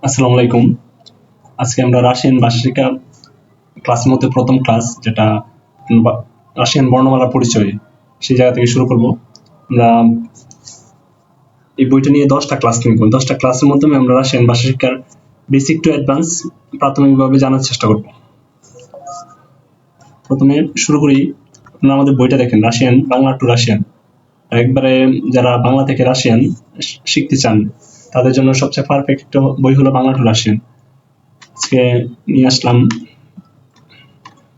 আসসালামু আলাইকুম। আজকে আমরা রাশিয়ান ভাষা শিক্ষা ক্লাসের মধ্যে প্রথম ক্লাস, যেটা রাশিয়ান বর্ণমালা পরিচয়, সেই জায়গা থেকে শুরু করব। আমরা এই বইটা নিয়ে 10টা ক্লাস নিব। 10টা ক্লাসের মাধ্যমে আমরা রাশিয়ান ভাষা শিক্ষার বেসিক টু অ্যাডভান্স প্রাথমিকভাবে জানার চেষ্টা করব। প্রথমে শুরু করি। আপনারা আমাদের বইটা দেখেন, রাশিয়ান বাংলা টু রাশিয়ান। একবারে যারা বাংলা থেকে রাশিয়ান শিখতে চান তাদের জন্য সবচেয়ে পারফেক্ট বই হলো বাংলা টু রাশিয়ান। আজকে নিয়ে আসলাম।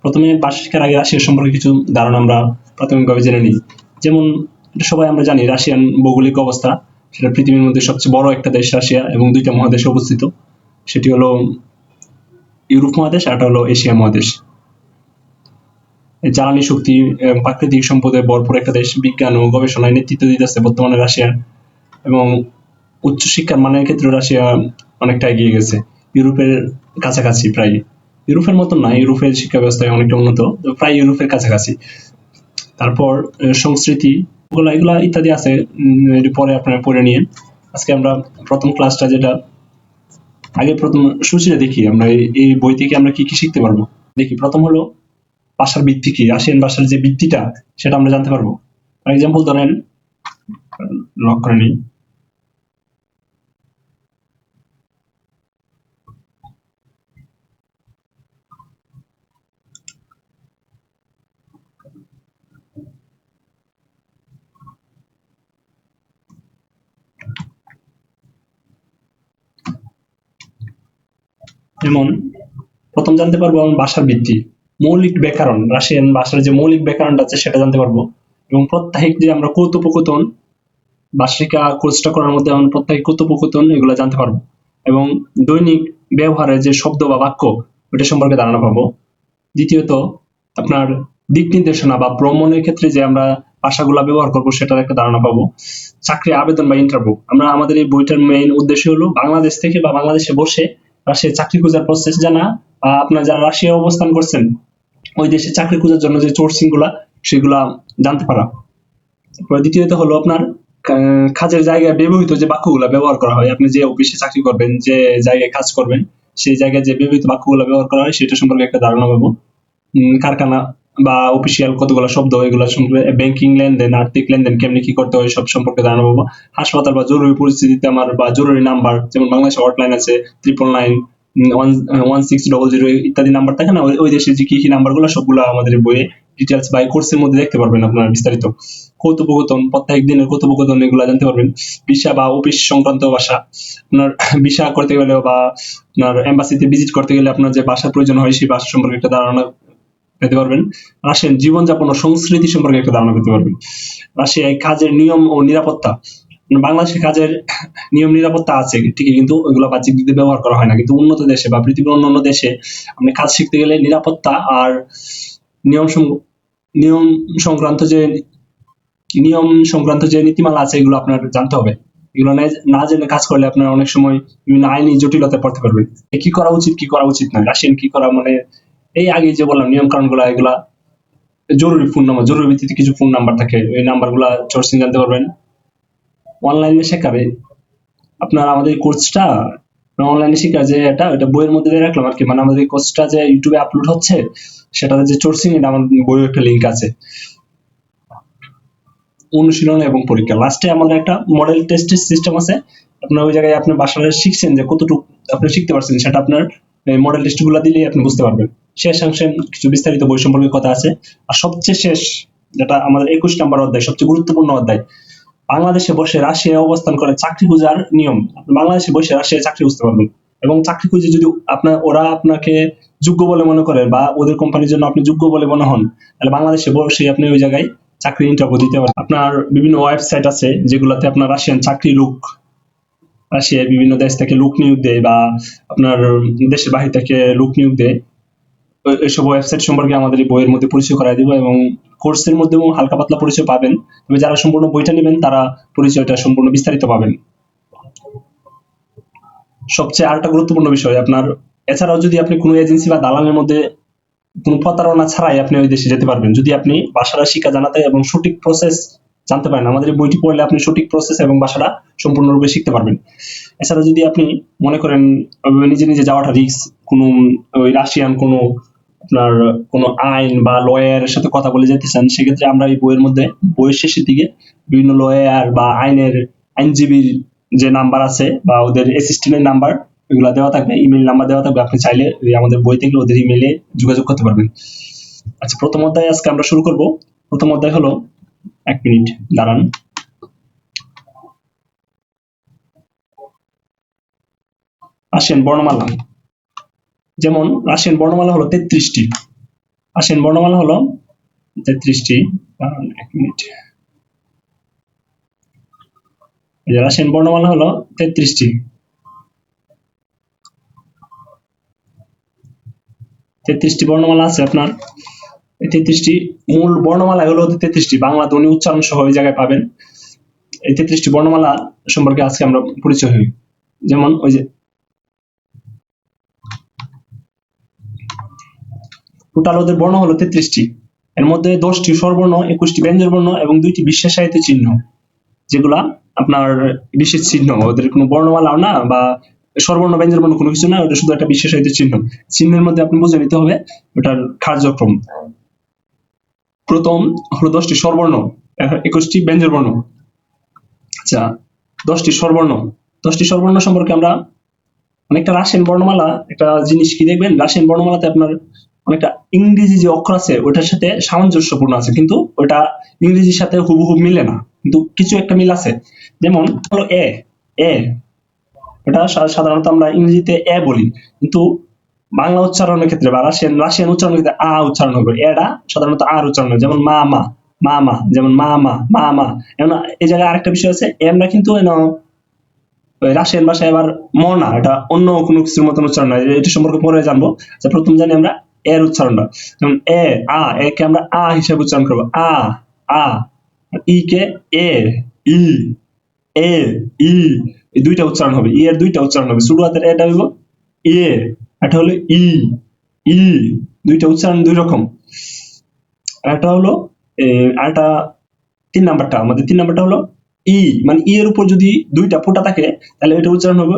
প্রথমে ভাষা শিক্ষার আগে রাশিয়া সম্পর্কে কিছু ধারণা আমরা প্রাথমিকভাবে জেনে নিই। যেমন সবাই আমরা জানি রাশিয়ান ভৌগোলিক অবস্থা, সেটা পৃথিবীর মধ্যে সবচেয়ে বড় একটা দেশ রাশিয়া, এবং 2টা মহাদেশে অবস্থিত। সেটি হলো ইউরোপ মহাদেশ আর একটা হলো এশিয়া মহাদেশ। জ্বালানি শক্তি, প্রাকৃতিক সম্পদে ভরপুর একটা দেশ। বিজ্ঞান ও গবেষণায় নেতৃত্ব দিতেছে বর্তমানে রাশিয়া, এবং উচ্চশিক্ষার মানের ক্ষেত্রে রাশিয়া অনেকটা এগিয়ে গেছে, ইউরোপের কাছাকাছি প্রায়। ইউরোপের মতন না, ইউরোপের শিক্ষা ব্যবস্থায় অনেকটা উন্নত, প্রায় ইউরোপের কাছাকাছি। তারপর সংস্কৃতি এগুলা ইত্যাদি আছে, পরে আপনারা পড়ে নিয়ে। আজকে আমরা প্রথম ক্লাসটা, যেটা আগে প্রথম সূচিটা দেখি আমরা এই বই থেকে আমরা কি কি শিখতে পারবো। দেখি, প্রথম হলো ভাষার ভিত্তি কি, রাশিয়ান ভাষার যে ভিত্তিটা সেটা আমরা জানতে পারবো। ফর এক্সাম্পল ধরেন, লক করে নিই। যেমন প্রথম জানতে পারবো আমরা ভাষার ভিত্তি, মৌলিক ব্যাকরণ। রাশিয়ান ভাষার যে মৌলিক ব্যাকরণটা আছে সেটা জানতে পারবো। এবং প্রত্যাহিক যে আমরা কথোপকথন, ভাষিকা কোর্সটা করার মধ্যে আমরা প্রত্যাহিক কথোপকথন এগুলো জানতে পারবো। এবং দৈনিক ব্যবহারে যে শব্দ বা বাক্য, ওটা সম্পর্কে ধারণা পাবো। দ্বিতীয়ত, আপনার দিক নির্দেশনা বা ভ্রমণের ক্ষেত্রে যে আমরা ভাষাগুলো ব্যবহার করবো সেটার একটা ধারণা পাবো। চাকরি আবেদন বা ইন্টারভিউ, আমরা আমাদের এই বইটার মেইন উদ্দেশ্য হলো বাংলাদেশ থেকে বা বাংলাদেশে বসে রাশিয়ায় চাকরি খোঁজার প্রসেস জানা, বা আপনার যারা রাশিয়া অবস্থান করছেন ওই দেশে চাকরি খোঁজার জন্য যে সোর্সিং গুলা সেগুলা জানতে পারা। দ্বিতীয়ত হলো আপনার কাজের জায়গায় ব্যবহৃত যে বাক্যগুলো ব্যবহার করা হয়, আপনি যে অফিসে চাকরি করবেন, যে জায়গায় কাজ করবেন, সেই জায়গায় যে ব্যবহৃত বাক্যগুলো ব্যবহার করা হয় সেটা সম্পর্কে একটা ধারণা পাবো। কারখানা বা অফিসিয়াল কতগুলো শব্দ, এগুলো সম্পর্কে, ব্যাংকিং লেনদেন, আর্থিক লেনদেন কেমনি কি করতে হয় সব সম্পর্কে ধারণা পাবো। হাসপাতাল বা জরুরি পরিস্থিতিতে আমার বা জরুরি নাম্বার, যেমন বাংলাদেশে হটলাইন আছে 999, 1600 ইত্যাদি নাম্বার থাকে না, ওই দেশে যে কি কি নাম্বার গুলো সবগুলো আমাদের বইয়ে ডিটেলস বা কোর্সের মধ্যে দেখতে পারবেন আপনারা বিস্তারিত। কথোপকথন, প্রত্যেক দিনের কথোপকথন এগুলো জানতে পারবেন। ভিসা বা অফিস সংক্রান্ত ভাষা, আপনার ভিসা করতে গেলে বা আপনার এম্বাসিতে ভিজিট করতে গেলে আপনার যে ভাষার প্রয়োজন হয় সেই ভাষা সম্পর্কে একটা ধারণা পেতে পারবেন। রাশিয়ান জীবনযাপন ও সংস্কৃতি সম্পর্কে একটা ধারণা পেতে পারবেন। রাশিয়ায় কাজের নিয়ম ও নিরাপত্তা, বাংলাদেশে কাজের নিয়ম নিরাপত্তা আছে ঠিকই, কিন্তু ওইগুলো বাহ্যিক দিক দিয়ে ব্যবহার করা হয় না। কিন্তু উন্নত দেশে বা পৃথিবীর অন্যান্য দেশে আপনি কাজ শিখতে গেলে নিরাপত্তা আর নিয়ম নিয়ম সংক্রান্ত যে নিয়ম সংক্রান্ত যে নীতিমালা আছে এগুলো আপনার জানতে হবে। এগুলো না জেনে কাজ করলে আপনার অনেক সময় বিভিন্ন আইনি জটিলতায় পড়তে পারবেন। কি করা উচিত কি করা উচিত নয়, রাশিয়ান কি করা, মানে এই আগে যে বললাম নিয়ম কানুন গুলা, এগুলা জরুরি ফোন নাম্বার, জরুরি ভিত্তিতে কিছু ফোন নাম্বার থাকে, ওই নাম্বার গুলা সোর্সিং জানতে পারবেন। অনলাইনে শেখাবে আপনার আমাদের কোর্সটা, অনলাইনে শেখা যে এটা বইয়ের মধ্যে দিয়ে রাখলাম আর কি, মানে আমাদের কোর্সটা যে ইউটিউবে আপলোড হচ্ছে সেটাতে যে সোর্সিং, এটা আমার বইয়ের একটা লিঙ্ক আছে। অনুশীলন এবং পরীক্ষা, লাস্টে আমাদের একটা মডেল টেস্টের সিস্টেম আছে। আপনার ওই জায়গায় আপনি বাসায় শিখছেন যে কতটুকু আপনি শিখতে পারছেন, সেটা আপনার মডেল টেস্ট গুলো দিলেই আপনি বুঝতে পারবেন। শেষ অংশে কিছু বিস্তারিত বই সম্পর্কে কথা আছে। আর সবচেয়ে শেষ, যেটা আমাদের 21 নম্বর অধ্যায়, সবচেয়ে গুরুত্বপূর্ণ অধ্যায়, বাংলাদেশে বসে রাশিয়ায় অবস্থান করে চাকরি খোঁজার নিয়ম। আপনি বাংলাদেশে বসে রাশিয়ায় চাকরি খুঁজতে পারবেন, এবং চাকরি খুঁজে যদি ওরা আপনাকে যোগ্য বলে মনে করে বা ওদের কোম্পানির জন্য আপনি যোগ্য বলে মনে হন, তাহলে বাংলাদেশে বসে আপনি ওই জায়গায় চাকরি ইন্টারভিউ দিতে পারেন। আপনার বিভিন্ন ওয়েবসাইট আছে যেগুলোতে আপনার রাশিয়ান চাকরি লোক, রাশিয়ার বিভিন্ন দেশ থেকে লোক নিয়োগ দেয় বা আপনার দেশের বাহির থেকে লোক নিয়োগ দেয়। এইসব ওয়েবসাইট সম্পর্কে আমাদের এই বইয়ের মধ্যে পরিচয় করাই দিব, এবং কোর্সের মধ্যেও হালকা পাতলা পরিচয় পাবেন। তবে যারা সম্পূর্ণ বইটা নেবেন তারা পরিচয়টা সম্পূর্ণ বিস্তারিত পাবেন। সবচেয়ে আরেকটা গুরুত্বপূর্ণ বিষয়, আপনার এছাড়াও যদি আপনি কোনো এজেন্সি বা দালালের মধ্যে কোনো প্রতারণা ছাড়াই আপনি ওই দেশে যেতে পারবেন, যদি আপনি ভাষাটা শিক্ষা জানাতে এবং সঠিক প্রসেস জানতে পারেন। আমাদের এই বইটি পড়লে আপনি সঠিক প্রসেস এবং ভাষাটা সম্পূর্ণরূপে শিখতে পারবেন। এছাড়া যদি আপনি মনে করেন নিজে নিজে যাওয়াটা রিস্ক, কোনো ওই রাশিয়ান কোনো আপনার কোনো আইন বা লয়ারের সাথে কথা বলে যেতে চান, সেক্ষেত্রে আমরা এই বইয়ের মধ্যে বইয়ের শেষের দিকে বিভিন্ন লয়ার বা আইনজীবীর যে নাম্বার আছে বা ওদের অ্যাসিস্ট্যান্টের নাম্বার এগুলা দেওয়া থাকবে, ইমেল নাম্বার দেওয়া থাকবে। আপনি চাইলে আমাদের বই থেকে ওদের ইমেলে যোগাযোগ করতে পারবেন। আচ্ছা, প্রথম অধ্যায় আজকে আমরা শুরু করব। প্রথম অধ্যায় হলো, 1 মিনিট দাঁড়ান। রাশিয়ান বর্ণমালা। যেমন রাশিয়ান বর্ণমালা হলো 33টি। রাশিয়ান বর্ণমালা হলো 33টি। 1 মিনিট। রাশিয়ান বর্ণমালা হলো 33টি। 33টি বর্ণমালা আছে আপনার। এই 33টি মূল বর্ণমালা হলো 33টি, বাংলা ধ্বনি উচ্চারণ সহ এই জায়গায় পাবেন। এই 33টি বর্ণমালা সম্পর্কে আজকে আমরা পরিচয় হই। যেমন ওই যে টোটাল ওদের বর্ণ হলো 33টি। এর মধ্যে 10টি স্বরবর্ণ, 21টি ব্যঞ্জন বর্ণ এবং 2টি বিশেষায়িত চিহ্ন, যেগুলা আপনার বিশেষ চিহ্ন। ওদের কোনো বর্ণমালাও না বা স্বরবর্ণ ব্যঞ্জন বর্ণ কোনো কিছু না, ওটা শুধু একটা বিশেষায়িত চিহ্ন। চিহ্নের মধ্যে আপনি বুঝে নিতে হবে ওটার কার্যক্রম। প্রথম হলো 10টি স্বরবর্ণ, 21টি ব্যঞ্জন বর্ণ। আচ্ছা, 10টি স্বরবর্ণ। 10টি স্বরবর্ণ সম্পর্কে আমরা অনেকটা রাশিয়ান বর্ণমালা একটা জিনিস কি দেখবেন, রাশিয়ান বর্ণমালাতে আপনার অনেকটা ইংরেজি যে অক্ষর আছে ওটার সাথে সামঞ্জস্যপূর্ণ আছে, কিন্তু ওটা ইংরেজির সাথে হুবহু মিলে না, কিন্তু কিছু একটা মিল আছে। যেমন হলো এ, এ এটা সাধারণত আমরা ইংরেজিতে এ বলি, কিন্তু বাংলা উচ্চারণের ক্ষেত্রে বা রাশিয়ান উচ্চারণের ক্ষেত্রে আ উচ্চারণ হবে। এটা সাধারণত আর উচ্চারণ হবে। যেমন মা মা, মা মা, যেমন মা মা, মা মা। এখন এই জায়গায় আরেকটা বিষয় আছে, আমরা কিন্তু রাশিয়ান ভাষায় আবার ম না, এটা অন্য কোনো কিছুর মতন উচ্চারণ হয়। এটা সম্পর্কে পরে জানবো। প্রথম জানি আমরা এর উচ্চারণটা। যেমন এ আ, একে আমরা আ হিসেবে উচ্চারণ করবো, আ আ। ই কে এ, ই এ, ই, এই দুইটা উচ্চারণ হবে। ই এর দুইটা উচ্চারণ হবে। ছোট হাতের এটা হইব এ, এটা হলো ই, ই। দুইটা উচ্চারণ দুই রকম। এটা হলো আরেকটা 3 নাম্বারটা, আমাদের 3 নাম্বারটা হলো ই, মানে ই এর উপর যদি দুইটা ফোঁটা থাকে তাহলে এটা উচ্চারণ হবে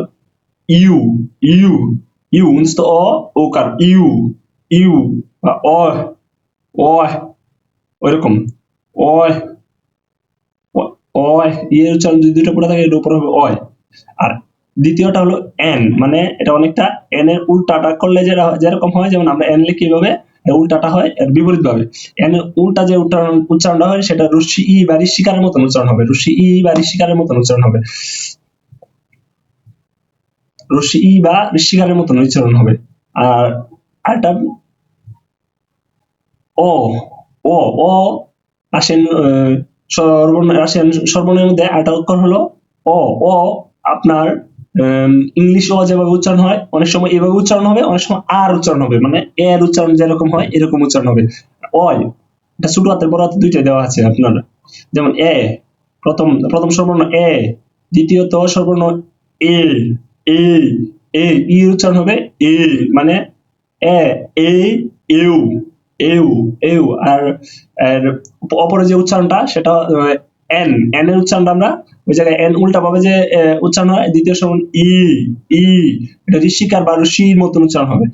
ইউ, ইউ, ইউ মিনস তো ওকার, ইউ, ইউ বা অ, ওইরকম অয়, অয়। ই এর উচ্চারণ যদি দুইটা ফোঁটা থাকে এর উপর হবে অয়। আর দ্বিতীয়টা হলো এন, মানে এটা অনেকটা এন এর উল্টাটা করলে যেরকম হয়, যেমন আমরা এন লিখি এইভাবে, উল্টাটা হয় এর বিপরীত ভাবে। এন উল্টা যে উচ্চারণটা হয় সেটা রুশি ই বা ঋষিকারের মতন উচ্চারণ হবে, রুশি ই বা ঋষিকারের মতন উচ্চারণ হবে, রুশি ই বা ঋষিকারের মতন উচ্চারণ হবে। আর আরেকটা ও, ও, ও রাশিয়ান রাশিয়ান স্বরবর্ণের মধ্যে আরেকটা অক্ষর হলো ও। ও আপনার ইংলিশ ও যেভাবে উচ্চারণ হয় অনেক সময় এভাবে উচ্চারণ হবে, অনেক সময় আর উচ্চারণ হবে, মানে এর উচ্চারণ যেরকম হয় এরকম উচ্চারণ হবে। অয় এটা ছোট হাতের বড় হাতে দুইটাই দেওয়া আছে আপনার। যেমন এ, প্রথম স্বরবর্ণ এ, দ্বিতীয়ত স্বরবর্ণ এ, এ, এ, ই উচ্চারণ হবে এ, মানে এ, এ, এউ, এউ, এউ। আর অপরে যে উচ্চারণটা সেটা এন, এন এর উচ্চারণটা আমরা ওই জায়গায় এন উল্টা ভাবে যে উচ্চারণ হয়, দ্বিতীয় সময় ই, ই, এটা ঋষিকার বা ঋষির মতন উচ্চারণ হবে।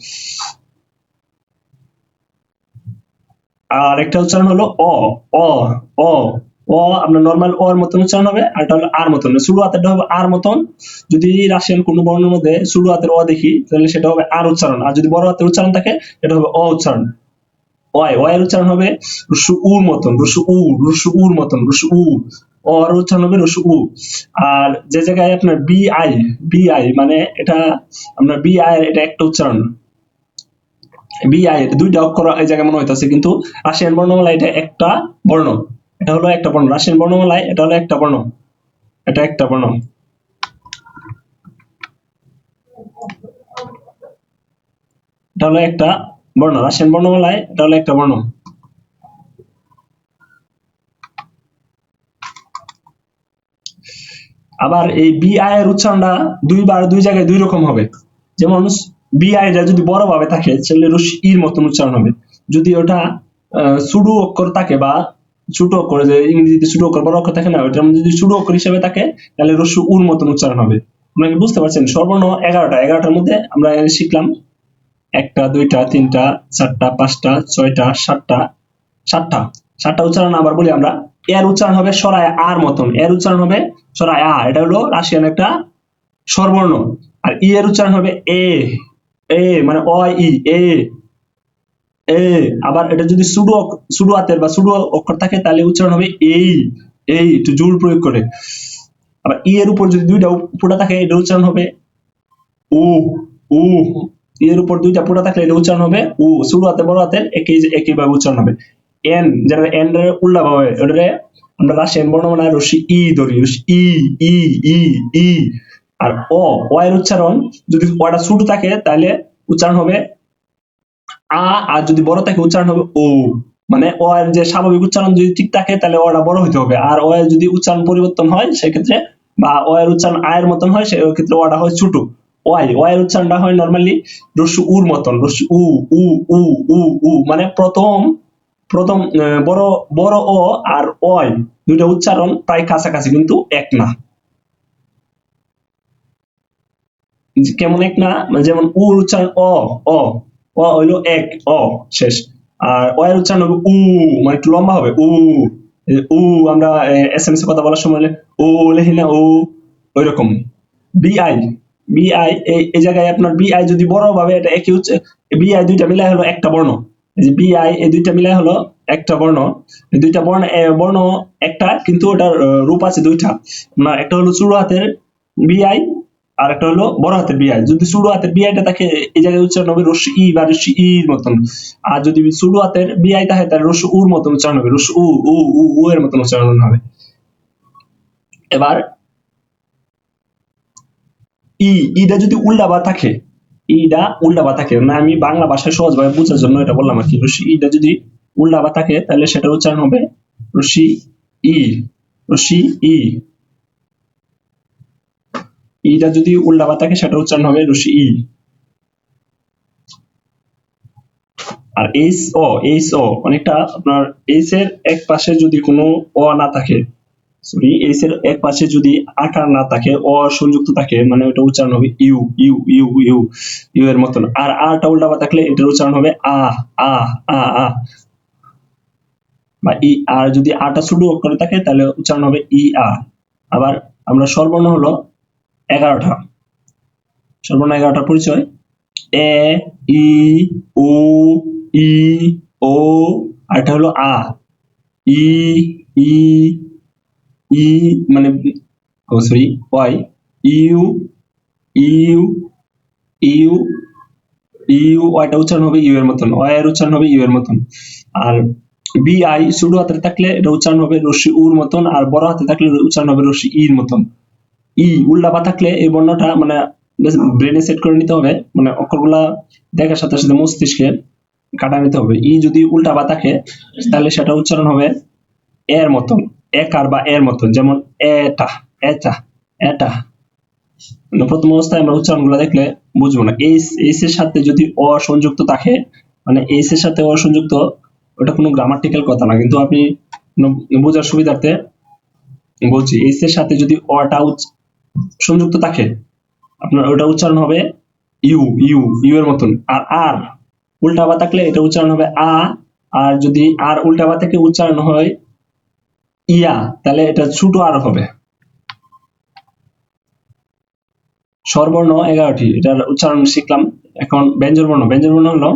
আর একটা উচ্চারণ হলো অ, অ, অ, অ আপনার নর্মাল অ এর মতন উচ্চারণ হবে, আর এটা হলো আর মতন, শুরু হাতেরটা হবে আর মতন। যদি রাশিয়ান কোনো বর্ণের মধ্যে শুরু হাতের অ দেখি তাহলে সেটা হবে আর উচ্চারণ, আর যদি বড় হাতের উচ্চারণ থাকে এটা হবে অ উচ্চারণ। ওয়াই, ওয়াই এর উচ্চারণ হবে রুসু উর মতন, রুসু উ, রুসু উর মতন, রুসু উ। অর উচ্চারণ হবে রুসু উ। আর যে জায়গায় আপনার বি আই, বি আই মানে এটা আপনার বি আই এটা একটা উচ্চারণ, বি আই দুইটা অক্ষর এই জায়গায় মনে হইতাছে, কিন্তু রাশিয়ান বর্ণমালায় এটা একটা বর্ণ, এটা হলো একটা বর্ণ। রাশিয়ান বর্ণমালায় এটা হলো একটা বর্ণ, এটা একটা বর্ণ, এটা হলো একটা বর্ণ। রাশিয়ান বর্ণমালায় এটা হলো একটা বর্ণ। আবার এই বি আই এর উচ্চারণটা দুই জায়গায় দুই রকম হবে। যেমন বি আই যদি বড় ভাবে থাকে তাহলে রুশ ইর মতন উচ্চারণ হবে, যদি ওটা সুডু অক্ষর থাকে বা ছোট অক্ষর, যে ইংরেজিতে ছোট অক্ষর বড় অক্ষর থাকে না, ওইটার মধ্যে যদি ছোট অক্ষর হিসেবে থাকে তাহলে রস্যু উর মতন উচ্চারণ হবে। আপনারা কি বুঝতে পারছেন? সর্বর্ণ 11টা, 11টার মধ্যে আমরা শিখলাম 1টা 2টা 3টা 4টা 5টা 6টা 7টা 7টা 7টা উচ্চারণ আবার বলি আমরা। এর উচ্চারণ হবে সরায় আর মতন, এর উচ্চারণ হবে সরায় আ, এটা হলো রাশিয়ান একটা স্বরবর্ণ। আর ই এর উচ্চারণ হবে এ, এ মানে অ ই এ, এ। আবার এটা যদি সুডো হাতের বা সুডো অক্ষর থাকে তাহলে উচ্চারণ হবে এই, এই একটু জোর প্রয়োগ করে। আবার ই এর উপর যদি দুইটা ফোঁটা থাকে এটা উচ্চারণ হবে উ, উ। ই এর উপর দুইটা ফোঁটা থাকলে এটা উচ্চারণ হবে উ, সুডো হাতে বড় হাতের একই ভাবে উচ্চারণ হবে। এন, যেটা এন এর উল্টা ভাবে ওটারে আমরা রাশিয়ান বর্ণমালায় রশ্মি ই ধরি, ই ই ই ই। আর অ, অ এর উচ্চারণ যদি অটা ছোট থাকে তাহলে উচ্চারণ হবে আ, আর যদি বড় থাকে উচ্চারণ হবে ও। মানে অ এর যে স্বাভাবিক উচ্চারণ যদি ঠিক থাকে তাহলে অটা বড় হইতে হবে, আর অ এর যদি উচ্চারণ পরিবর্তন হয় সেক্ষেত্রে, বা অ এর উচ্চারণ আয়ের মতন হয় সেক্ষেত্রে অটা হয় ছোট। অ এর উচ্চারণটা হয় নরমালি রস্যু উর মতন, রস্যু উ উ উ উ উ, মানে প্রথম প্রথম বড় বড় অ আর অয় দুইটা উচ্চারণ প্রায় কাছাকাছি কিন্তু এক না। কেমন এক না? যেমন উর উচ্চারণ অ, অ, অ হইলো এক, অ শেষ। আর অ এর উচ্চারণ হবে উ, মানে একটু লম্বা হবে উ। উ আমরা এসএমএস এ কথা বলার সময় ও লেখি না, ও ওইরকম। বিআই, বিআই এই জায়গায় আপনার বিআই যদি বড় ভাবে এটা একই উচ্চ, বিআই দুইটা মিলাই হলো একটা বর্ণ। এই যে বিআই এই দুইটা মিলাই হলো একটা বর্ণ। এই দুইটা বর্ণ বর্ণ একটা, কিন্তু ওটার রূপ আছে দুইটা। না, একটা হলো ছোট হাতের বিআই আর একটা হলো বড় হাতের বিআই। যদি ছোট হাতের বিআইটা থাকে এই জায়গায় উচ্চারণ হবে রস্যি ই বা রস্যি ইর মতন। আর যদি ছোট হাতের বিআই থাকে তাহলে রস্যি উর মতন উচ্চারণ হবে, রস্যি উ উ উ উ এর মতন উচ্চারণ হবে। এবার ই, ইটা যদি উল্টাবা থাকে, ইটা উল্টাবা থাকে, না আমি বাংলা ভাষায় সহজভাবে বোঝার জন্য এটা বললাম আর কি। রশ্মি ইটা যদি উল্টাবা থাকে তাহলে সেটা উচ্চারণ হবে রশ্মি ই, রশ্মি ই। ইটা যদি উল্টাবা থাকে সেটা উচ্চারণ হবে রশ্মি ই। আর এইচ ও, এইচ ও অনেকটা আপনার এইচ এর এক পাশে যদি কোনো অ না থাকে, সরি এইচ এর এক পাশে যদি আকার না থাকে, অ সংযুক্ত থাকে, মানে ওটা উচ্চারণ হবে U U U U, U এর মতন। আর আটা উল্টাবা থাকলে এটার উচ্চারণ হবে আ আ আ আ, বা ই। আর যদি আটা ছোট অক্ষরে থাকে তাহলে উচ্চারণ হবে ই আ। আবার আমরা স্বরবর্ণ হলো 11টা, স্বরবর্ণ 11টা পরিচয়: এ, ই, উ, ই, ও, আর এটা হলো আ। ই, ই, ই মানে ও sorry Y, U, U, U, U, ওয়াইটা উচ্চারণ হবে ইউ এর মতন, ওয়াই এর উচ্চারণ হবে ইউ এর মতন। আর বিআই ছোট হাতে থাকলে এটা উচ্চারণ হবে রশ্মি উর মতন, আর বড় হাতে থাকলে উচ্চারণ হবে রশ্মি ইর মতন। ই উল্টাপা থাকলে এই বর্ণটা মানে ব্রেনে সেট করে নিতে হবে, মানে অক্ষরগুলা দেখার সাথে সাথে মস্তিষ্কে কাটা নিতে হবে। ই যদি উল্টাপা থাকে তাহলে সেটা উচ্চারণ হবে এর মতন, একার বা এর মতন, যেমন এটা, এটা, এটা। মানে প্রথম অবস্থায় আমরা উচ্চারণগুলো দেখলে বুঝবো না। এইচ, এইচ এর সাথে যদি অ সংযুক্ত থাকে, মানে এইচ এর সাথে অ সংযুক্ত, ওটা কোনো গ্রামাটিক্যাল কথা না, কিন্তু আপনি বোঝার সুবিধার্থে বলছি। এইচ এর সাথে যদি অটা সংযুক্ত থাকে আপনার ওটা উচ্চারণ হবে ইউ ইউ, ইউ এর মতন। আর আর উল্টাবা থাকলে এটা উচ্চারণ হবে আ, আর যদি আর উল্টাবা থেকে উচ্চারণ হয় ইয়া তাহলে এটা ছোট আর হবে। স্বরবর্ণ 11টি, এটার উচ্চারণ শিখলাম। এখন ব্যঞ্জনবর্ণ, ব্যঞ্জনবর্ণ হলো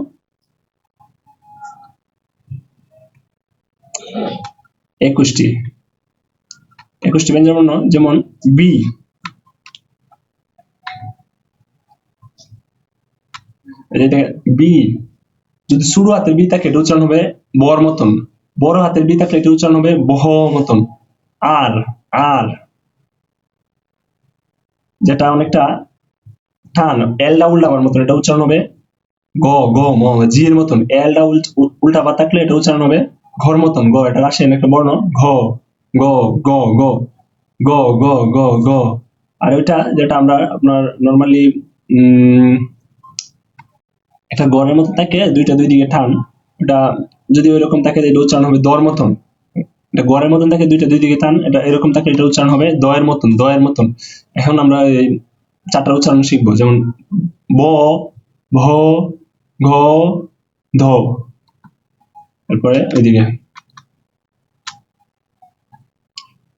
21টি, 21টি ব্যঞ্জনবর্ণ। যেমন বি, বি যদি ছোট হাতের বি থাকে এটা উচ্চারণ হবে বর মতন, বড় হাতের বি থাকলে এটা উচ্চারণ হবে বহ মতন। আর, আর যেটা অনেকটা টান, এলটা উল্টাবার মতন, এটা উচ্চারণ হবে গ, গ ম, জি এর মতন। এলটা উল্টাবার থাকলে এটা উচ্চারণ হবে ঘর মতন, গ, এটা রাশিয়ান একটা বর্ণ, ঘ, গ, গ, গ, গ, গ, গ, গ। আর ওইটা যেটা আমরা আপনার নর্মালি একটা গড়ের মতো থাকে, দুইটা দুই দিকে টান, ওটা যদি ওইরকম থাকে এটা উচ্চারণ হবে দর মতন, এটা গড়ের মতন থাকে, দুইটা দুই দিকে টান, এটা এরকম থাকলে এটা উচ্চারণ হবে দয়ের মতন, দয়ের মতন। এখন আমরা এই চারটা উচ্চারণ শিখবো, যেমন ব, ভ, ঘ, ধ। তারপরে ওইদিকে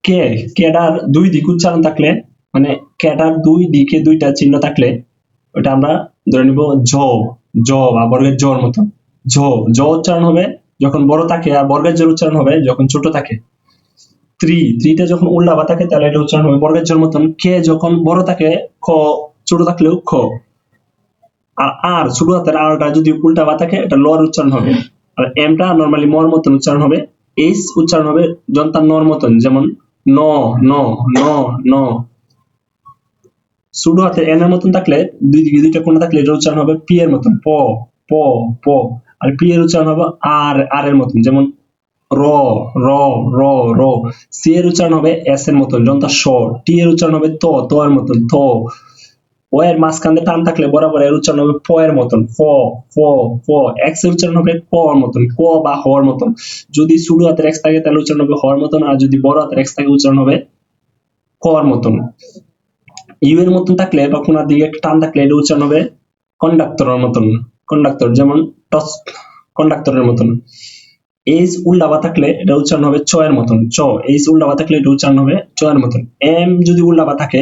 কে, কেটার দুই দিক উচ্চারণ থাকলে, মানে কেটার দুই দিকে দুইটা চিহ্ন থাকলে ওটা আমরা ধরে নিব ঝ, জ বা বর্গের জর মতো। ঝ, জ উচ্চারণ হবে যখন বড় থাকে, আর বর্গের জোর উচ্চারণ হবে যখন ছোট থাকে। ত্রিটা যখন উল্লাবা থাকে তাহলে এটা উচ্চারণ হবে বর্গের জোর মতন। কে যখন বড় থাকে, খ ছোট থাকলেও খ। আর আর ছোট হাতের আরটা যদি উল্টা বা থাকে এটা লর উচ্চারণ হবে। আর এমটা নরমালি মর মতন উচ্চারণ হবে। এইচ উচ্চারণ হবে যন্তার নর মতন, যেমন ন, ন, ন, ন। ছোট হাতে এন এর মতন থাকলে, দুই দিকে দুইটা কোণা থাকলে এটা উচ্চারণ হবে পি এর মতন, প, প, প। আর পি এর উচ্চারণ হবে আর, আর এর মতন, যেমন র, র, র, র। সি এর উচ্চারণ হবে এস এর মতন, যন্তার স। টি এর উচ্চারণ হবে ত, ত এর মতন, থ। ও এর মাঝখানে টান থাকলে বরাবর এর উচ্চারণ হবে ফ এর মতন, ফ, ফ, ফ। এক্স এর উচ্চারণ হবে ক এর মতন, ক বা হর মতন। যদি ছোট হাতের এক্স থাকে তাহলে উচ্চারণ হবে হর মতন, আর যদি বড় হাতের এক্স থাকে উচ্চারণ হবে ক এর মতন। ইউ এর মতন থাকলে বা কোনার দিকে একটা টান থাকলে এটা উচ্চারণ হবে কন্ডাক্টরের মতন, কন্ডাক্টর, যেমন টস, কন্ডাক্টরের মতন। এইচ উল্টাবা থাকলে এটা উচ্চারণ হবে চ এর মতন, চ। এইচ উল্টাবা থাকলে এটা উচ্চারণ হবে চ এর মতন। এম যদি উল্টাবা থাকে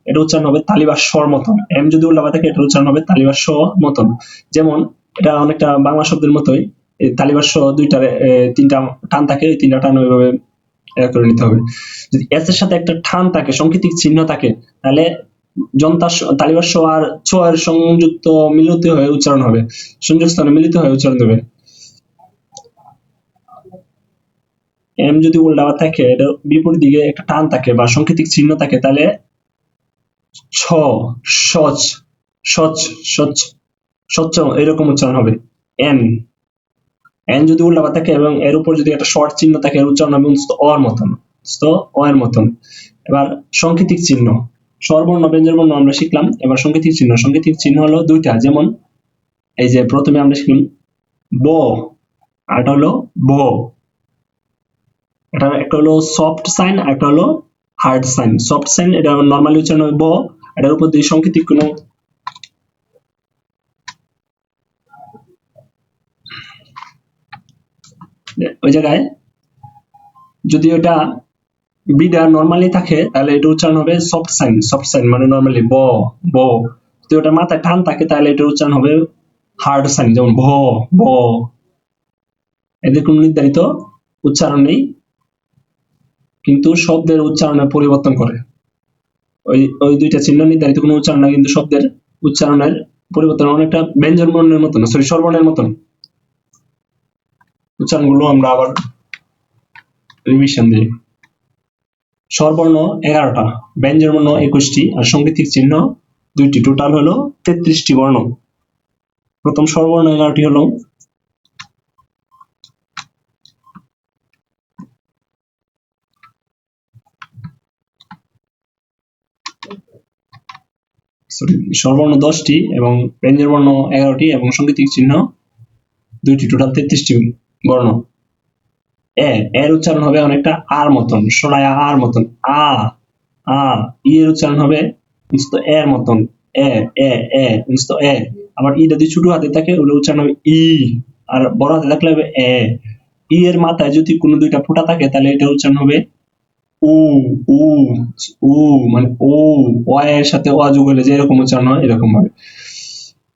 এটা উচ্চারণ হবে তালিবার স্বর মতন। এম যদি উল্টাবা থাকে এটা উচ্চারণ হবে তালিবার স মতন। যেমন এটা অনেকটা বাংলা শব্দের মতোই, তালিবার স দুইটার তিনটা টান থাকে, এই তিনটা টান ওইভাবে করে নিতে হবে। যদি এস এর সাথে একটা টান থাকে, সংকেতিক চিহ্ন থাকে, তাহলে যন্তার তালিবার স আর ছ এর সংযুক্ত মিলিত হয়ে উচ্চারণ হবে, সংযোগ স্থানে মিলিত হয়ে উচ্চারণ দেবে। এম যদি উল্টাবা থাকে, এটা বিপরীত দিকে একটা টান থাকে বা সংকেতিক চিহ্ন থাকে, তাহলে ছ, সচ, সচ, সচ, স্বচ্ছ এরকম উচ্চারণ হবে। এন, এন যদি উল্টাবা থাকে এবং এর উপর যদি একটা শর্ট চিহ্ন থাকে, এর উচ্চারণ হবে অর মতন, অ এর মতন। এবার সংকেতিক চিহ্ন, স্বরবর্ণ ব্যঞ্জন বর্ণ আমরা শিখলাম। এবার সংকেতিক চিহ্ন, সংকেতিক চিহ্ন হলো দুইটা, যেমন এই যে প্রথমে আমরা শিখলাম ব, আর এটা হলো ব। এটা একটা হলো সফট সাইন, আর একটা হলো হার্ড সাইন। সফট সাইন এটা নরমালি উচ্চারণ হবে ব, এটার উপর দিয়ে সংকেতিক কোনো ওই জায়গায় যদি ওটা বিটা নরমালি থাকে তাহলে এটা উচ্চারণ হবে সফট সাইন, সফট সাইন মানে নরমালি ব, ব। যদি ওটা মাথায় টান থাকে তাহলে এটা উচ্চারণ হবে হার্ড সাইন, যেমন ভ, ভ। এদের কোনো নির্ধারিত উচ্চারণ নেই, কিন্তু শব্দের উচ্চারণের পরিবর্তন করে। ওই ওই দুইটা চিহ্ন নির্ধারিত কোনো উচ্চারণ না, কিন্তু শব্দের উচ্চারণের পরিবর্তন, অনেকটা ব্যঞ্জন বর্ণের মতন, সরি স্বরবর্ণের মতন। উচ্চারণগুলো আমরা আবার রিভিশন দিই। স্বরবর্ণ 11টা, ব্যঞ্জন বর্ণ 21টি, আর সংকেতিক চিহ্ন 2টি, টোটাল হলো 33টি বর্ণ। প্রথম স্বরবর্ণ 11টি হলো স্বরবর্ণ 10টি এবং ব্যঞ্জন বর্ণ 11টি এবং সংকেতিক চিহ্ন 2টি, টোটাল 33টি বর্ণ। এ, এর উচ্চারণ হবে অনেকটা আর মতন, সরায়া আর মতন, আ, আ। ই এর উচ্চারণ হবে এর মতন, এ, এ, এ, এ। আবার ই যদি ছোট হাতে থাকে ওটা উচ্চারণ হবে ই, আর বড় হাতে থাকলে হবে এ। ই এর মাথায় যদি কোনো দুইটা ফোঁটা থাকে তাহলে এটা উচ্চারণ হবে উ, উ, উ, মানে ও, ও এর সাথে অ যোগ হলে যে এরকম উচ্চারণ হয় এরকম ভাবে।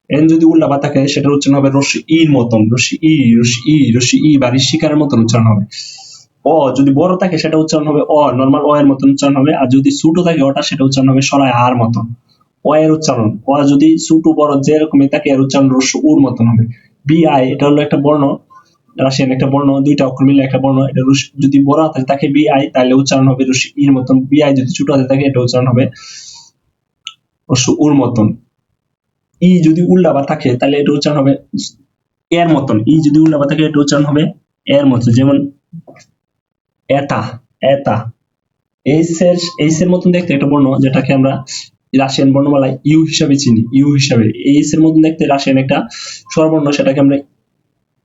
এন যদি উল্টাপা থাকে সেটার উচ্চারণ হবে রস্যি ইর মতন, রস্যি ই, রস্যি ই, রস্যি ই বা ঋষিকারের মতন উচ্চারণ হবে। অ যদি বড় থাকে সেটা উচ্চারণ হবে অ, নরমাল অ এর মতন উচ্চারণ হবে। আর যদি ছোট থাকে ওটা, সেটা উচ্চারণ হবে সরায় আর মতন। অ এর উচ্চারণ, অ যদি ছোট বড় যেরকমই থাকে এর উচ্চারণ রস্য উর মতন হবে। বি আই, এটা হলো একটা বর্ণ, রাশিয়ান একটা বর্ণ, দুইটা অক্ষর মিলে একটা বর্ণ। এটা যদি বড় হাতে থাকে বি আই তাহলে উচ্চারণ হবে রস্য ইর মতন। বি আই যদি ছোট হাতে থাকে এটা উচ্চারণ হবে রস্য উর মতন। ই যদি উল্টাবা থাকে তাহলে এটা উচ্চারণ হবে এর মতন। ই যদি উল্টাবা থাকে এটা উচ্চারণ হবে এর মতন, যেমন এটা, এটা। এইচ এর মতন দেখতে একটা বর্ণ, যেটাকে আমরা রাশিয়ান বর্ণমালায় ইউ হিসাবে চিনি, ইউ হিসাবে। এইচ এর মতন দেখতে রাশিয়ান একটা স্বরবর্ণ, সেটাকে আমরা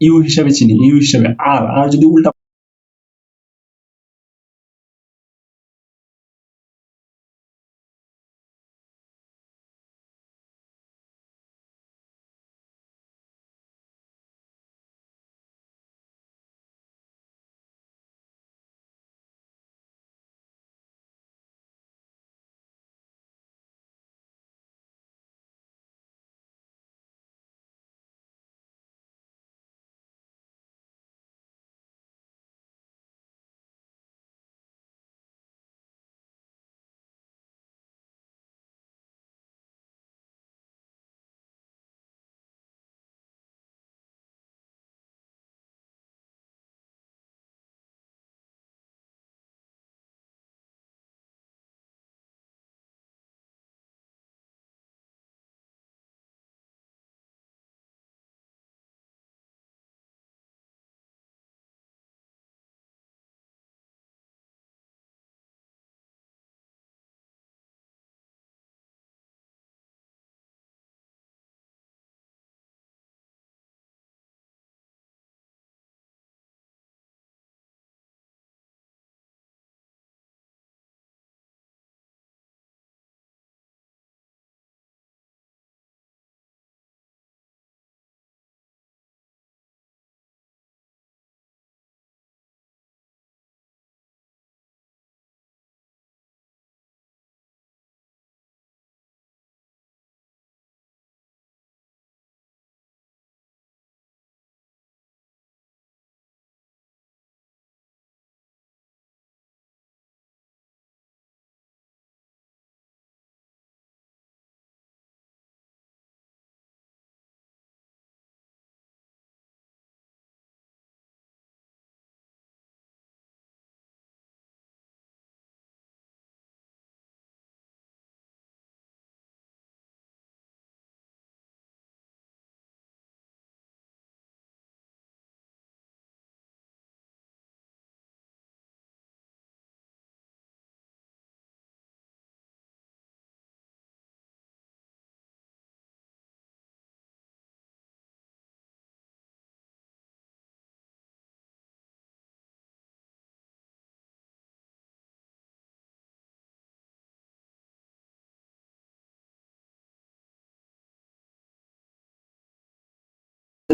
ইউ হিসাবে চিনি, ইউ হিসাবে। আর আর যদি উল্টা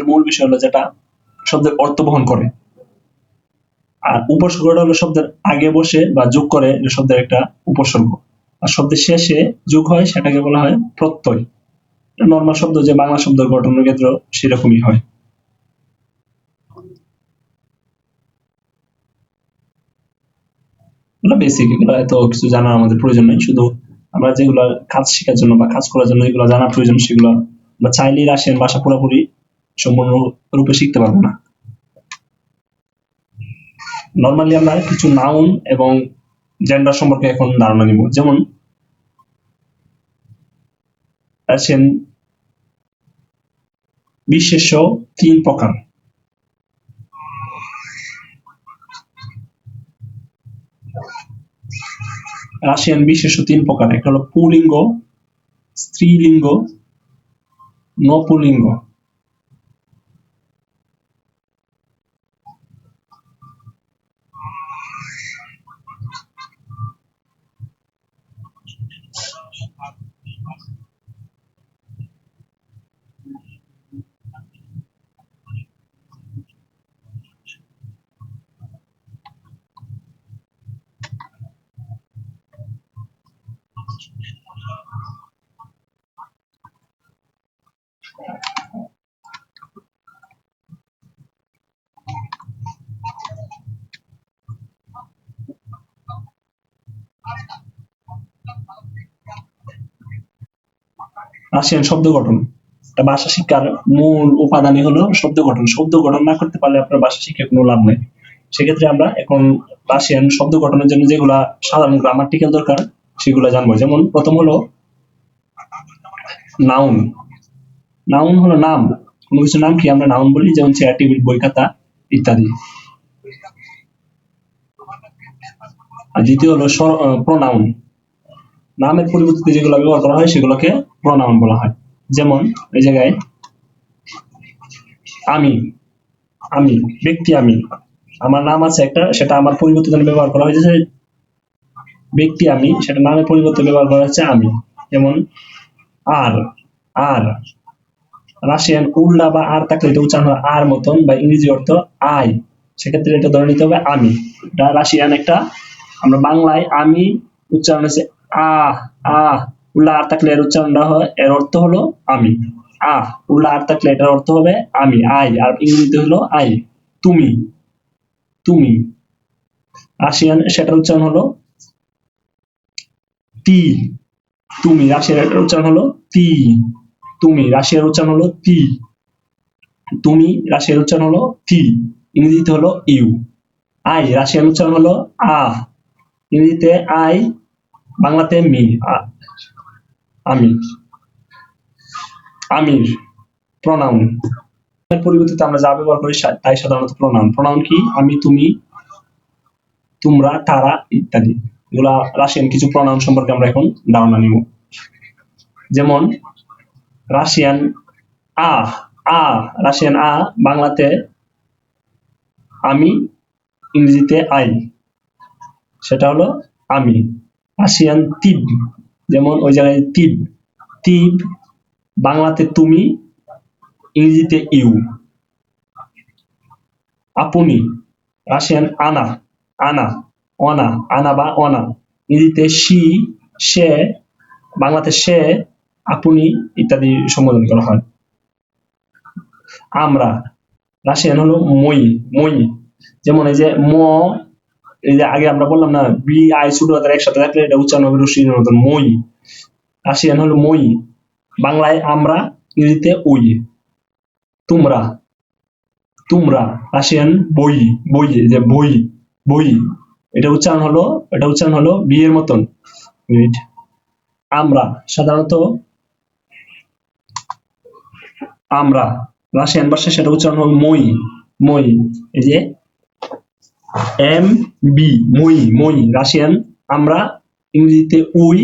শব্দের মূল বিষয় হলো যেটা শব্দের অর্থ বহন করে, আর উপসর্গটা হলো শব্দের আগে বসে বা যোগ করে শব্দের একটা উপসর্গ, আর শব্দের শেষে যোগ হয় সেটাকে বলা হয় প্রত্যয়। নর্মাল শব্দ যে বাংলা শব্দ গঠনের ক্ষেত্রে সেরকমই হয়। এগুলো বেসিক, এগুলো এত কিছু জানার আমাদের প্রয়োজন নেই, শুধু আমরা যেগুলো কাজ শেখার জন্য বা কাজ করার জন্য যেগুলো জানার প্রয়োজন সেগুলো আমরা চাইলেই রাশিয়ান ভাষা পুরোপুরি সম্পূর্ণ রূপে শিখতে পারবো না। নর্মালি আমরা কিছু নাউন এবং জেন্ডার সম্পর্কে এখন ধারণা নিব। যেমন রাশিয়ান বিশেষ্য 3 প্রকার। রাশিয়ান বিশেষ্য 3 প্রকার, একটা হলো পুলিঙ্গ, স্ত্রীলিঙ্গ, নপুলিঙ্গ। রাশিয়ান শব্দ গঠন, একটা ভাষা শিক্ষার মূল উপাদানই হলো শব্দ গঠন। শব্দ গঠন না করতে পারলে আপনার ভাষা শিক্ষার কোনো লাভ নেই। সেক্ষেত্রে আমরা এখন রাশিয়ান শব্দ গঠনের জন্য যেগুলা সাধারণ গ্রামাটিক্যাল দরকার সেগুলো জানবো। যেমন প্রথম হলো নাউন। নাউন হলো নাম, কোনো কিছু নাম কি আমরা নাউন বলি, যেমন চেয়ার, টেবিল, বই, খাতা ইত্যাদি। আর দ্বিতীয় হলো প্রনাউন। নামের পরিবর্তে যেগুলো ব্যবহার করা হয় সেগুলোকে প্রনাউন বলা হয়। যেমন এই জায়গায় আমি, আমি ব্যক্তি, আমি আমার নাম আছে একটা, সেটা আমার পরিবর্তে ব্যবহার করা হয়েছে ব্যক্তি আমি, সেটা নামের পরিবর্তে ব্যবহার করা হচ্ছে আমি। যেমন আর, আর রাশিয়ান উল্লা বা আর থাকলে এটা উচ্চারণ হয় আর মতন, বা ইংরেজি অর্থ আই, সেক্ষেত্রে এটা ধরে নিতে হবে আমি। এটা রাশিয়ান একটা, আমরা বাংলায় আমি উচ্চারণ হচ্ছে আহ, আহ উল্লা আর থাকলে এর উচ্চারণটা হয়, এর অর্থ হলো আমি। আহ উল্লা আর থাকলে এটার অর্থ হবে আমি, আই, আর ইংরেজিতে হলো আই। তুমি, তুমি রাশিয়ান সেটার উচ্চারণ হলো তি। তুমি রাশিয়ার উচ্চারণ হলো তি। তুমি রাশিয়ার উচ্চারণ হলো তি। তুমি রাশিয়ার উচ্চারণ হলো তি, ইংরেজিতে হলো ইউ। আই রাশিয়ান উচ্চারণ হলো আহ, ইংরেজিতে আই, বাংলাতে মি, আমি। আমির প্রনাউন, পরিবর্তে আমরা যা ব্যবহার করি তাই সাধারণত প্রনাউন। প্রনাউন কি? আমি, তুমি, তোমরা, তারা ইত্যাদি। এগুলা রাশিয়ান কিছু প্রনাউন সম্পর্কে আমরা এখন ধারণা নিব। যেমন রাশিয়ান আ, আ রাশিয়ান আ বাংলাতে আমি, ইংরেজিতে আই, সেটা হলো আমি। রাশিয়ান তিব, যেমন ওই জায়গায় তিব, তিব বাংলাতে তুমি, ইংরেজিতে ইউ। আপনি রাশিয়ান আনা, আনা, অনা, আনা বা অনা, ইংরেজিতে সি, সে, বাংলাতে সে, আপনি ইত্যাদি সম্বোধন করা হয়। আমরা রাশিয়ান হলো মই, মই, যেমন এই যে ম, এই যে আগে আমরা বললাম না বি আই ছোট হাতের একসাথে থাকলে এটা উচ্চারণ হবে রশ্মির মতন, মই। রাশিয়ান হলো মই, বাংলায় আমরা, ইংরেজিতে ওই। তোমরা, তোমরা রাশিয়ান বই, বই, যে বই, বই, এটা উচ্চারণ হলো বি এর মতন। আমরা সাধারণত আমরা রাশিয়ান ভাষায় সেটা উচ্চারণ হবে মই, মই, এই যে এম বি, মই, মই রাশিয়ান আমরা, ইংরেজিতে উই।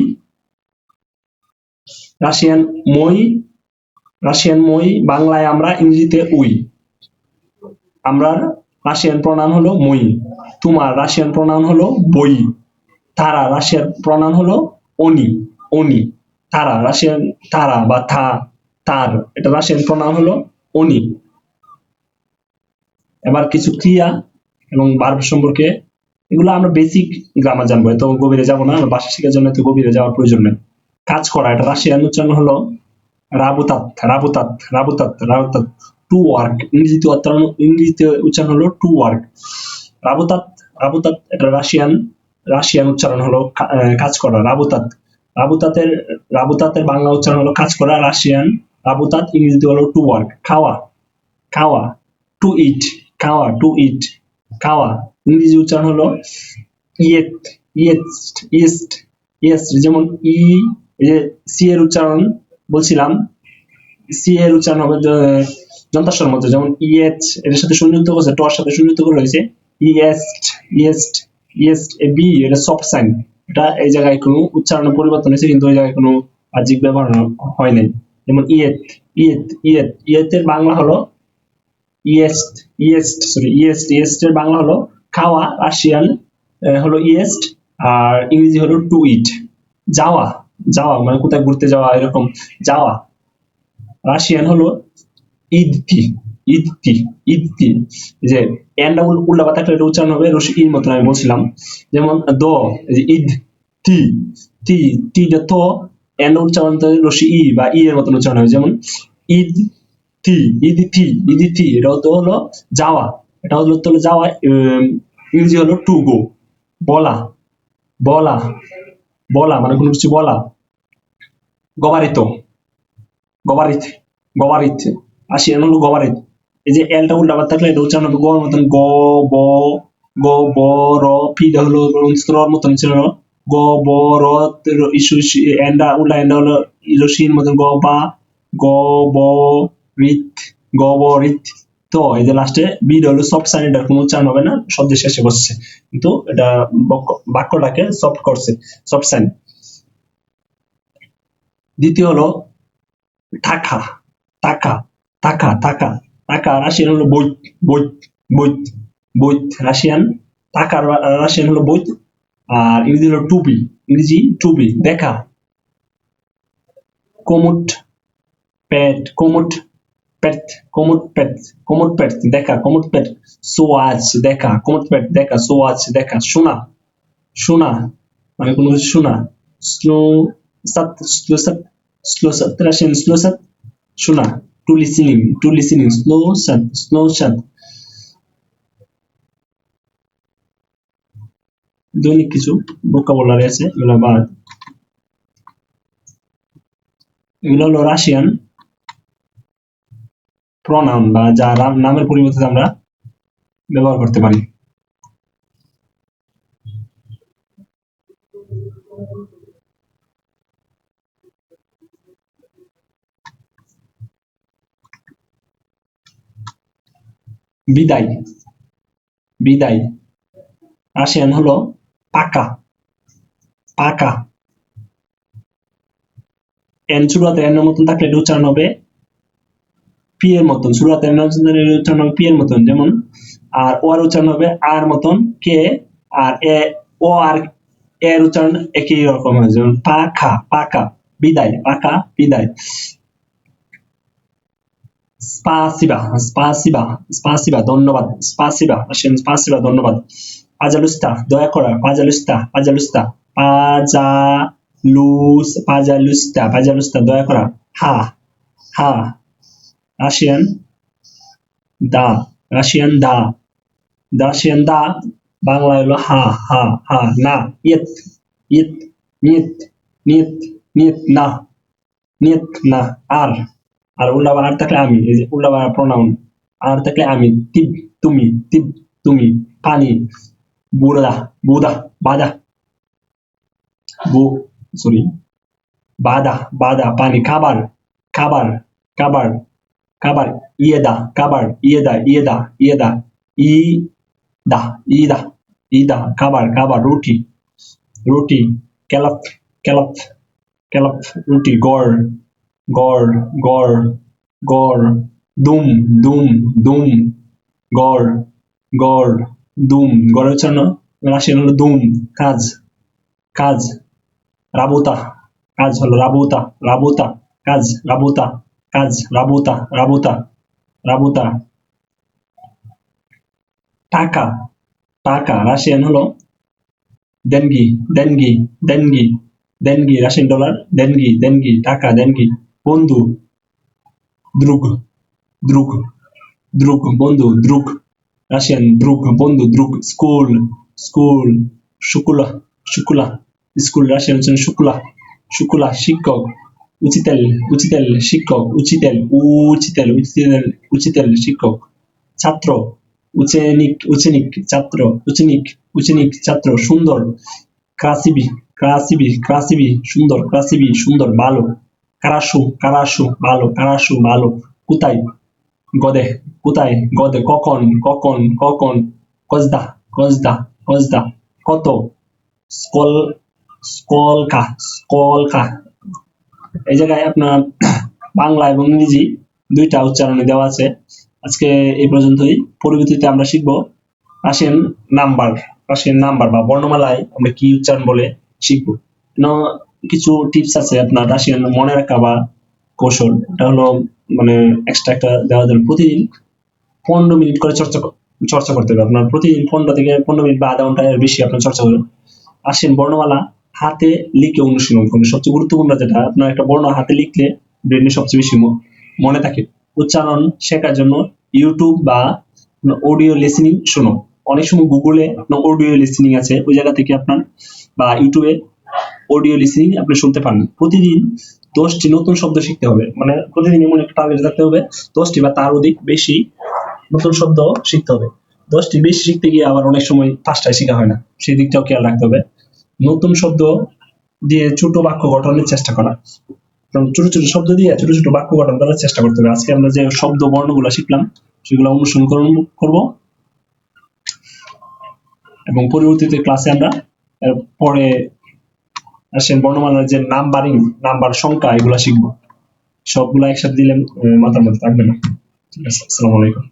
রাশিয়ান মই, রাশিয়ান মই বাংলায় আমরা, ইংরেজিতে উই। আমরা রাশিয়ান প্রনাউন হলো মই। তোমার রাশিয়ান প্রনাউন হলো বই। তারা রাশিয়ান প্রনাউন হলো অনি, অনি। তারা রাশিয়ান তারা বা থা, তার, এটা রাশিয়ান প্রনাউন হলো অনি। এবার কিছু ক্রিয়া এবং ভার্ব সম্পর্কে, এগুলো আমরা বেসিক গ্রামার জানবো, এত গভীরে যাব না, আমরা ভাষা শেখার জন্য এত গভীরে যাওয়ার প্রয়োজন নেই। কাজ করা, এটা রাশিয়ান উচ্চারণ হলো রাবুতাত, রাবুতাত, রাবুতাত, রাবুতাত। টু ওয়ার্ক, ইংরেজিতে উচ্চারণ হলো টু ওয়ার্ক। রাবুতাত, রাবুতাত, এটা রাশিয়ান উচ্চারণ হলো কাজ করা, রাবুতাত। রাবুতাতের রাবুতাতের বাংলা উচ্চারণ হলো কাজ করা, রাশিয়ান রাবুতাত, ইংরেজিতে হলো টু ওয়ার্ক। খাওয়া, খাওয়া, টু ইট, খাওয়া, টু ইট, খাওয়া, ইংরেজি উচ্চারণ হলো ইয়েট, ইয়েস্ট, ইয়েস্ট, ইয়েস্ট। যেমন এই যে সি এর উচ্চারণ বলছিলাম, সি এর উচ্চারণ হবে যন্ত্রাক্ষর মতো, যেমন ইএচ এর সাথে সংযুক্ত করছে, টর সাথে সংযুক্ত করে হয়েছে yeast, yeast, yeast. A B এটা সফট সাইন, এটা এই জায়গায় কোনো উচ্চারণের পরিবর্তন হয়েছে, কিন্তু ওই জায়গায় কোনো বাহ্যিক ব্যবহার হয় নাই। যেমন ইয়েত, ইয়েত, ইয়েত, ইয়েতের বাংলা হলো yeast, yeast, sorry yeast, yeast এর বাংলা হলো খাওয়া, রাশিয়ান হলো ইয়েস্ট, আর ইংরেজি হলো টু ইট। যাওয়া, যাওয়া মানে কোথায় ঘুরতে যাওয়া, এরকম যাওয়া, রাশিয়ান হলো ইদতি, ইদতি, ইদতি। যে এন্ডা উল্টা থাকলে এটা উচ্চারণ হবে রসি ইর মতন, আমি বলছিলাম। যেমন দ, ইদ, তি, তি, টি তো এন্ডা উচ্চারণ রসি ই বা ই এর মতন উচ্চারণ হবে। যেমন ইদ থি, ইদি থি, ইদি থি, এটা তো হলো যাওয়া, এটা হলো তো যাওয়া, ইংরেজি হলো টু গো। বলা, বলা, বলা মানে কোনো কিছু বলা। গবারিত, গবারিত, গবারিত, রাশিয়ান হলো গবারিত। এই যে এলটা উল্টা থাকলে এটা উচ্চারণ হবে গর মতন, গ, ব, গ, ব, র, পিটা হলো রর মতন ছিল, গ, ব, র, ইস্যু এন্ডা উল্টা এন্ডা হলো ইলোশির মতন, গ, বা, গ, ব, রিত, গ, ব, রিত। তো এই যে লাস্টে বি হলো সফট সাইন, এটার কোনো উচ্চারণ হবে না, শব্দের শেষে বসছে, কিন্তু এটা বাক্যটাকে সফট করছে, সফট সাইন। দ্বিতীয় হলো টাকা, টাকা, টাকা, টাকা, টাকা, রাশিয়ান হলো বৈত, বৈত, বৈত, বৈত, রাশিয়ান টাকার রাশিয়ান হলো বৈত, আর ইংরেজি হলো টুপি, ইংরেজি টুপি। দেখা, কোমুট, পেট, কোমুট, পেট, কোমুট, পেট, কোমুট, পেট, দেখা, কোমুট, পেট। সোয়াজ, দেখা, কোমুট, পেট, দেখা, সোয়াজ, দেখা। শোনা, শোনা মানে কোনো কিছু শোনা, স্লো সাত, স্লো সাত, স্লো সাত, রাশিয়ান স্লো সাত, শোনা। To listening, to listening, slow সাত, স্লো সাত। দৈনিক কিছু ভোকাবুলারি আছে, এগুলো বাদ। এগুলো হলো রাশিয়ান প্রনাউন, বা যা নামের পরিবর্তে আমরা ব্যবহার করতে পারি। বিদায়, বিদায়, রাশিয়ান হলো পাকা, পাকা। এন শুরুতে এর মতন থাকলে এটা উচ্চারণ হবে পি এর মতন, শুরুতে এর উচ্চারণ হবে পি এর মতন। যেমন আর ও আর উচ্চারণ হবে আর মতন, কে আর এ, ও আর এর উচ্চারণ একই রকম হয়, যেমন পাখা, পাকা, বিদায়, পাকা, বিদায়। স্পাসিবা, স্পাসিবা, স্পাসিবা, ধন্যবাদ, স্পাসিবা, রাশিয়ান স্পাসিবা, ধন্যবাদ। পাজালুস্তা, দয়া করা, পাজালুস্তা, পাজালুস্তা, পাজালুস্তা, পাজালুস্তা, দয়া করা। হা, হা, রাশিয়ান দা, রাশিয়ান দা, রাশিয়ান দা, বাংলা হলো হা, হা, হা। না, ইয়েত, ইয়েত, নিয়ত, নিয়ত, নিয়ত, না, নিয়ত, না। আর, আর উল্টা আর থাকলে আমি, এই যে উল্টা প্রনাউন, আর থাকলে আমি। তিব, তুমি, তিব, তুমি। পানি, বুড়া, বুদা, বাদা, বু, সরি, বাদা, বাদা, পানি। খাবার, খাবার, খাবার, খাবার। ইয়েদা, খাবার, ইয়েদা, ইয়েদা, ইয়েদা, ইদা, ইদা, ইদা, খাবার, খাবার। রুটি, রুটি। কেলাপ, কেলাপ, কেলাপ, রুটি। গড়, গড়, গড়, গড়। দুম, দুম, দুম, গড়, গড়, দুম। গড়ের উচ্চারণ রাশিয়ান হলো দুম। কাজ, কাজ, রাবুতা, কাজ হলো রাবুতা, রাবুতা, কাজ, রাবুতা, কাজ, রাবুতা, রাবুতা, রাবুতা। টাকা, টাকা রাশিয়ান হলো দেনগি, দেনগি, দেনগি, দেনগি, রাশিয়ান ডলার, দেনগি, দেনগি, টাকা, দেনগি। বন্ধু, দ্রুগ, দ্রুগ, দ্রুগ, বন্ধু, দ্রুগ, রাশিয়ান দ্রুগ, বন্ধু, দ্রুগ। স্কুল, স্কুল, শুকুলা, শুকুলা, স্কুল, রাশিয়ান হচ্ছে শুকুলা, শুকুলা, শিক্ষক। উচিতেল, উচিতেল, শিক্ষক, উচিতেল, উচিতেল, উচিতেল, উচিতেল, শিক্ষক। ছাত্র, উচেনিক, উচেনিক, ছাত্র, উচেনিক, উচেনিক, ছাত্র। সুন্দর, ক্রাসিবি, ক্রাসিবি, ক্রাসিবি, সুন্দর, ক্রাসিবি, সুন্দর, ভালো। কারাসু, কারাসু, ভালো, কারাসু, ভালো। কোথায়, গদে, কোথায়, গদে, কখন, কখন, কখন। কজদা, কজদা, কজদা, কত। স্কল, স্কলকা, স্কলকা। এই জায়গায় আপনার বাংলা এবং ইংরেজি দুইটা উচ্চারণে দেওয়া আছে। আজকে এই পর্যন্তই। পরবর্তীতে আমরা শিখব রাশিয়ান নাম্বার, রাশিয়ান নাম্বার বা বর্ণমালায় আমরা কি উচ্চারণ বলে শিখবো। কিছু টিপস আছে আপনার রাশিয়ান মনে রাখা বা কৌশল। এটা হলো মানে এক্সট্রা একটা দেওয়া যাবে। প্রতিদিন 15 মিনিট করে চর্চা করতে হবে আপনার। প্রতিদিন 15 থেকে 15 মিনিট বা আধা ঘন্টা এর বেশি আপনার চর্চা করবেন। রাশিয়ান বর্ণমালা হাতে লিখে অনুশীলন করুন। সবচেয়ে গুরুত্বপূর্ণ যেটা, আপনার একটা বর্ণ হাতে লিখলে ব্রেনে সবচেয়ে বেশি মনে থাকে। উচ্চারণ শেখার জন্য ইউটিউব বা অডিও লিসেনিং শুনো। অনেক সময় গুগলে আপনার অডিও লিসেনিং আছে, ওই জায়গা থেকে আপনার বা ইউটিউবে অডিও লিসেনিং আপনি শুনতে পারেন। প্রতিদিন 10টি নতুন শব্দ শিখতে হবে, মানে প্রতিদিন এমন একটা টার্গেট থাকতে হবে 10টি বা তার অধিক বেশি নতুন শব্দ শিখতে হবে। 10টি বেশি শিখতে গিয়ে আবার অনেক সময় 5টায় শেখা হয় না, সেই দিকটাও খেয়াল রাখতে হবে। নতুন শব্দ দিয়ে ছোট বাক্য গঠনের চেষ্টা করা, ছোট ছোট শব্দ দিয়ে ছোট ছোট বাক্য গঠন করার চেষ্টা করতে হবে। আজকে আমরা যে শব্দ বর্ণগুলো শিখলাম সেগুলো অনুসরণ করব এবং পরবর্তীতে ক্লাসে আমরা পরে আসেন বর্ণমালার যে নাম্বারিং, নাম্বার, সংখ্যা, এগুলা শিখবো। সবগুলা একসাথে দিলে মাথার মধ্যে থাকবে না। ঠিক আছে, আসসালামু আলাইকুম।